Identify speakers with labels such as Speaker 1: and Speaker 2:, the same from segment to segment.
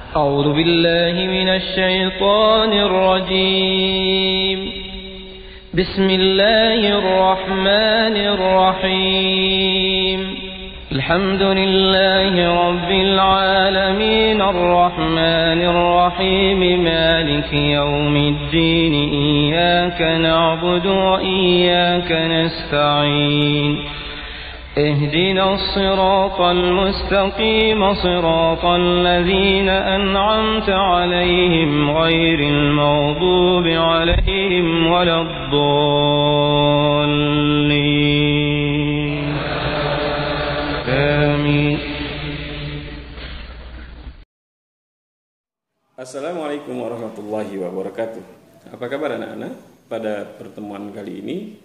Speaker 1: أعوذ بالله من الشيطان الرجيم. بسم الله الرحمن الرحيم. الحمد لله رب العالمين الرحمن الرحيم مالك يوم الدين إياك نعبد وإياك نستعين اهدنا الصراط المستقيم صراط الذين أنعمت عليهم غير المغضوب عليهم ولا الضالين آمين.
Speaker 2: Assalamualaikum warahmatullahi wabarakatuh. Apa kabar anak-anak? Pada pertemuan kali ini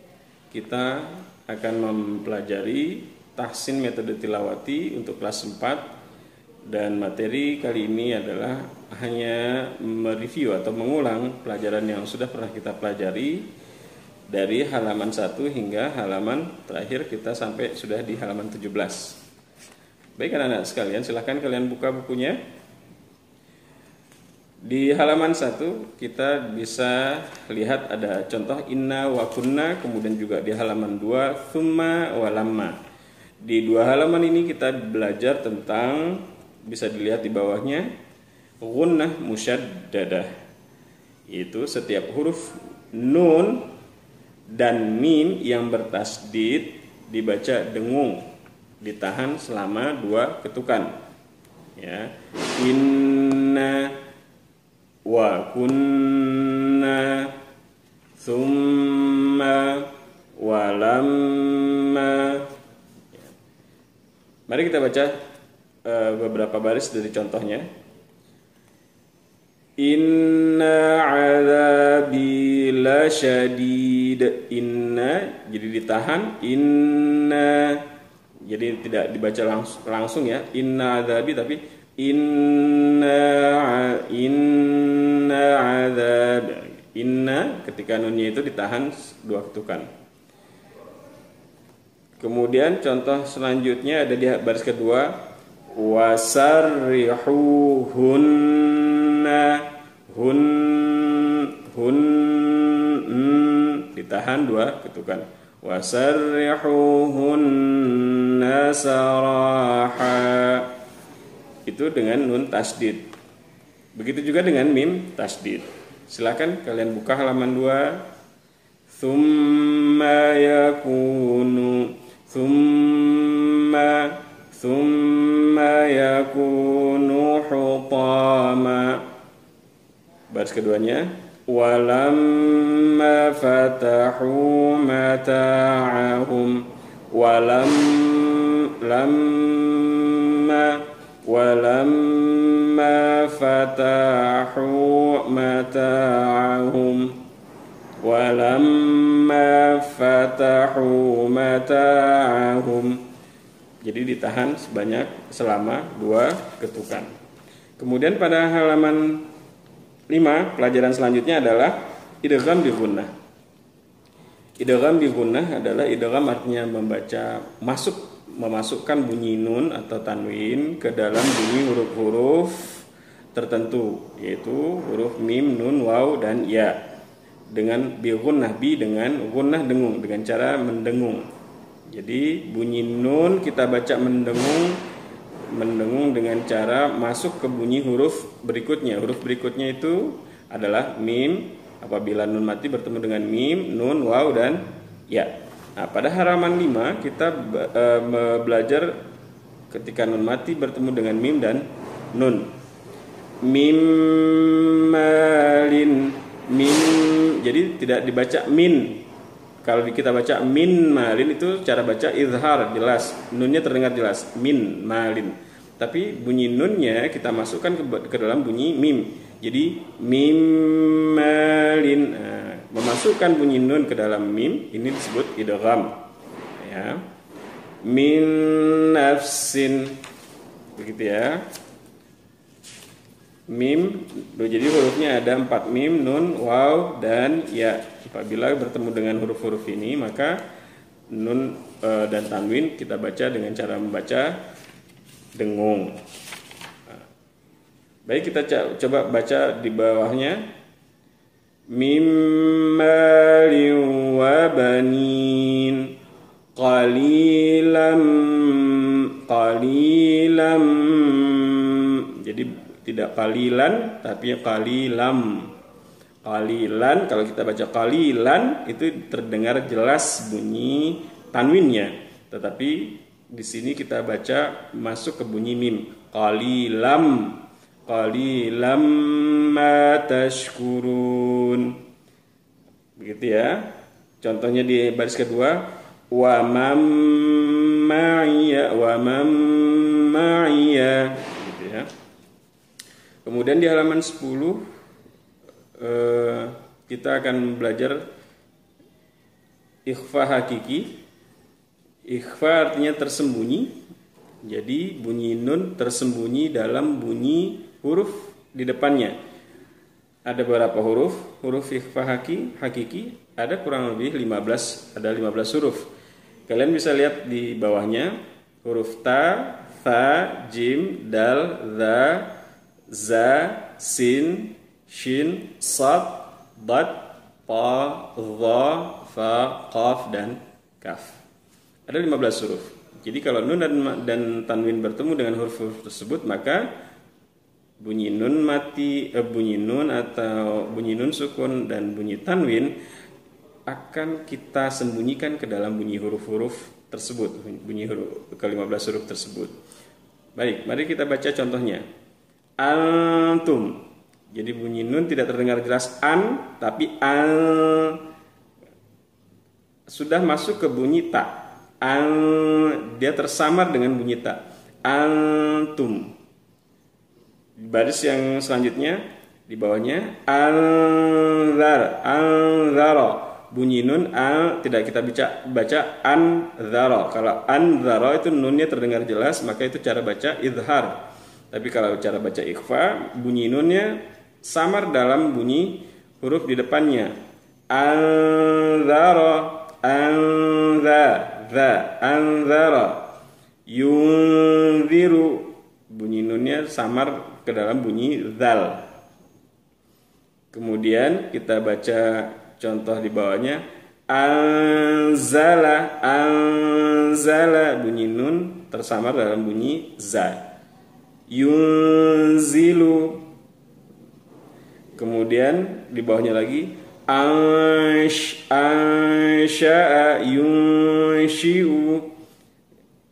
Speaker 2: kita akan mempelajari tahsin metode tilawati untuk kelas 4, dan materi kali ini adalah hanya mereview atau mengulang pelajaran yang sudah pernah kita pelajari dari halaman 1 hingga halaman terakhir kita sampai sudah di halaman 17. Baik anak-anak sekalian, silahkan kalian buka bukunya. Di halaman 1 kita bisa lihat ada contoh inna wa kunna, kemudian juga di halaman 2 thumma wa lamma. Di dua halaman ini kita belajar tentang, bisa dilihat di bawahnya, gunnah musyaddadah. Itu setiap huruf nun dan mim yang bertasdid dibaca dengung, ditahan selama 2 ketukan. Ya. Inna wa kunna thumma wa lamma. Mari kita baca beberapa baris dari contohnya. Inna azabi lasyadid. Inna jadi ditahan, inna jadi tidak dibaca langsung ya. Inna azabi, tapi inna azab. Inna ketika nunnya itu ditahan 2 ketukan. Kemudian contoh selanjutnya ada di baris kedua, wasarrihuhunna ditahan 2 ketukan. Wasarrihuhunna saraha. Itu dengan nun tasdid. Begitu juga dengan mim tasdid. Silakan kalian buka halaman 2. Thumma yakunu thumma yakunu hutama. Baris keduanya, walamma fatahu mata'ahum walamma fatahu mata'ahum. Jadi ditahan selama 2 ketukan. Kemudian pada halaman 5 pelajaran selanjutnya adalah idgham bi gunnah. Idgham bi gunnah adalah idgham artinya memasukkan bunyi nun atau tanwin ke dalam bunyi huruf-huruf tertentu, yaitu huruf mim, nun, waw, dan ya, dengan bi gunnah, dengan gunnah dengung, dengan cara mendengung. Jadi bunyi nun kita baca mendengung dengan cara masuk ke bunyi huruf berikutnya. Huruf berikutnya itu adalah mim, apabila nun mati bertemu dengan mim, nun, waw, dan ya. Nah, pada halaman 5 kita belajar ketika nun mati bertemu dengan mim dan nun. Mim malin, mim, jadi tidak dibaca min. Kalau kita baca min malin itu cara baca izhar, jelas, nunnya terdengar jelas, min malin. Tapi bunyi nunnya kita masukkan ke dalam bunyi mim. Jadi mim malin. Nah, memasukkan bunyi nun ke dalam mim ini disebut idgham. Ya. Min nafsin. Begitu ya. Mim, jadi hurufnya ada 4, mim, nun, waw, dan ya. Apabila bertemu dengan huruf-huruf ini, maka nun dan tanwin kita baca dengan cara membaca dengung. Baik, kita coba baca di bawahnya. Mim malin wa banin qalilam. Jadi tidak qalilan tapi qalilam. Qalilan, kalau kita baca qalilan itu terdengar jelas bunyi tanwinnya. Tetapi di sini kita baca masuk ke bunyi mim. Qalilam ma tashkurun. Begitu ya. Contohnya di baris kedua, wa man ma'iya gitu ya. Kemudian di halaman 10 kita akan belajar ikhfa hakiki. Ikhfa artinya tersembunyi. Jadi bunyi nun tersembunyi dalam bunyi huruf di depannya. Ada berapa huruf? Huruf ikhfa hakiki ada kurang lebih 15, ada 15 huruf. Kalian bisa lihat di bawahnya huruf ta, tha, jim, dal, dha, za, sin, shin, sad, dad, ta, dha, fa, qaf dan kaf. Ada 15 huruf. Jadi kalau nun dan tanwin bertemu dengan huruf-huruf tersebut, maka bunyi nun mati, bunyi nun atau bunyi nun sukun dan bunyi tanwin akan kita sembunyikan ke dalam bunyi huruf-huruf tersebut, bunyi huruf ke-15 huruf tersebut. Baik, mari kita baca contohnya. Antum. Jadi bunyi nun tidak terdengar jelas an, tapi an sudah masuk ke bunyi ta. Dia tersamar dengan bunyi ta. Antum. Baris yang selanjutnya di bawahnya anzara. Bunyi nun tidak kita baca anzara. Kalau anzara itu nunnya terdengar jelas, maka itu cara baca izhar. Tapi kalau cara baca ikhfa, bunyi nunnya samar dalam bunyi huruf di depannya. Anzara, anzara, yunziru, bunyi nunnya samar ke dalam bunyi zal. Kemudian kita baca contoh di bawahnya. Anzala, bunyi nun tersamar dalam bunyi za. Yunzilu. Kemudian di bawahnya lagi ansha'a yunshi'u,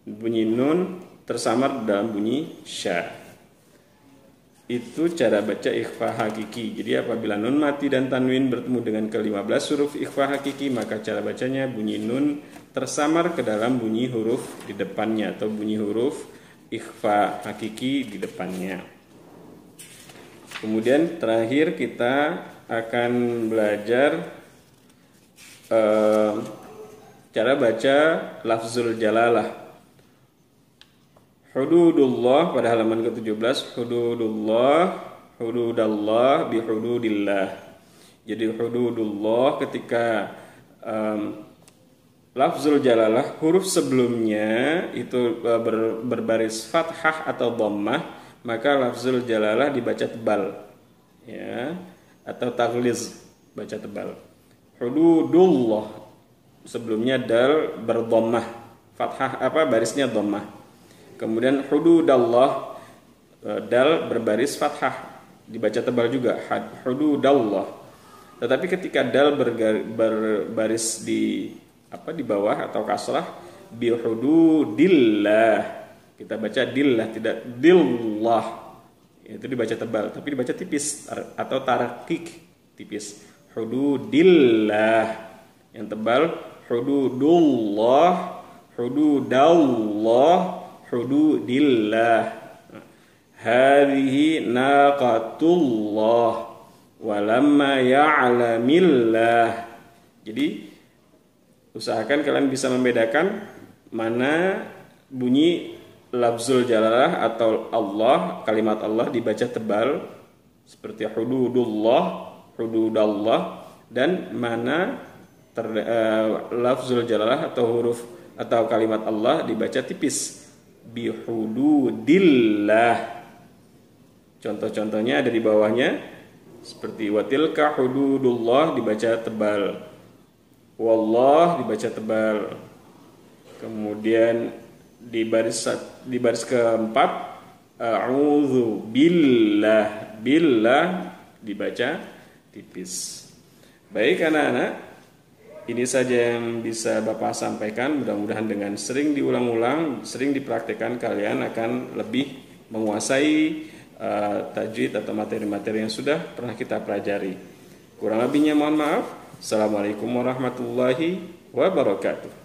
Speaker 2: bunyi nun tersamar dalam bunyi sya. Itu cara baca ikhfa hakiki. Jadi apabila nun mati dan tanwin bertemu dengan ke-15 huruf ikhfa hakiki, maka cara bacanya bunyi nun tersamar ke dalam bunyi huruf di depannya atau bunyi huruf ikhfa hakiki di depannya. Kemudian terakhir kita akan belajar cara baca lafzul jalalah. Hududullah pada halaman ke-17, hududallah bihududillah. Jadi hududullah ketika lafzul jalalah huruf sebelumnya itu berbaris fathah atau dhammah, maka lafzul jalalah dibaca tebal, ya, atau taghliz, baca tebal. Hududullah sebelumnya dal berdhammah, fathah barisnya dhammah. Kemudian hududallah dal berbaris fathah, dibaca tebal juga, hududallah. Tetapi ketika dal berbaris di bawah atau kasrah, bihududillah, kita baca dillah, tidak dillah, itu dibaca tebal, tapi dibaca tipis atau tarakik, tipis. Hududillah, yang tebal hududullah, hududallah, hududillah. Hadhihi naqatullah walamma ya'lamillah. Jadi usahakan kalian bisa membedakan mana bunyi lafzul jalalah atau Allah, kalimat Allah dibaca tebal seperti hududullah, hududallah, dan mana lafzul jalalah atau huruf atau kalimat Allah dibaca tipis, bihududillah. Contoh-contohnya ada di bawahnya, seperti watilka hududullah dibaca tebal, wallah dibaca tebal. Kemudian di baris keempat, a'udzu billah, billah dibaca tipis. Baik anak-anak, ini saja yang bisa Bapak sampaikan. Mudah-mudahan dengan sering diulang-ulang, sering dipraktikkan, kalian akan lebih menguasai tajwid atau materi-materi yang sudah pernah kita pelajari. Kurang lebihnya mohon maaf. Assalamualaikum warahmatullahi wabarakatuh.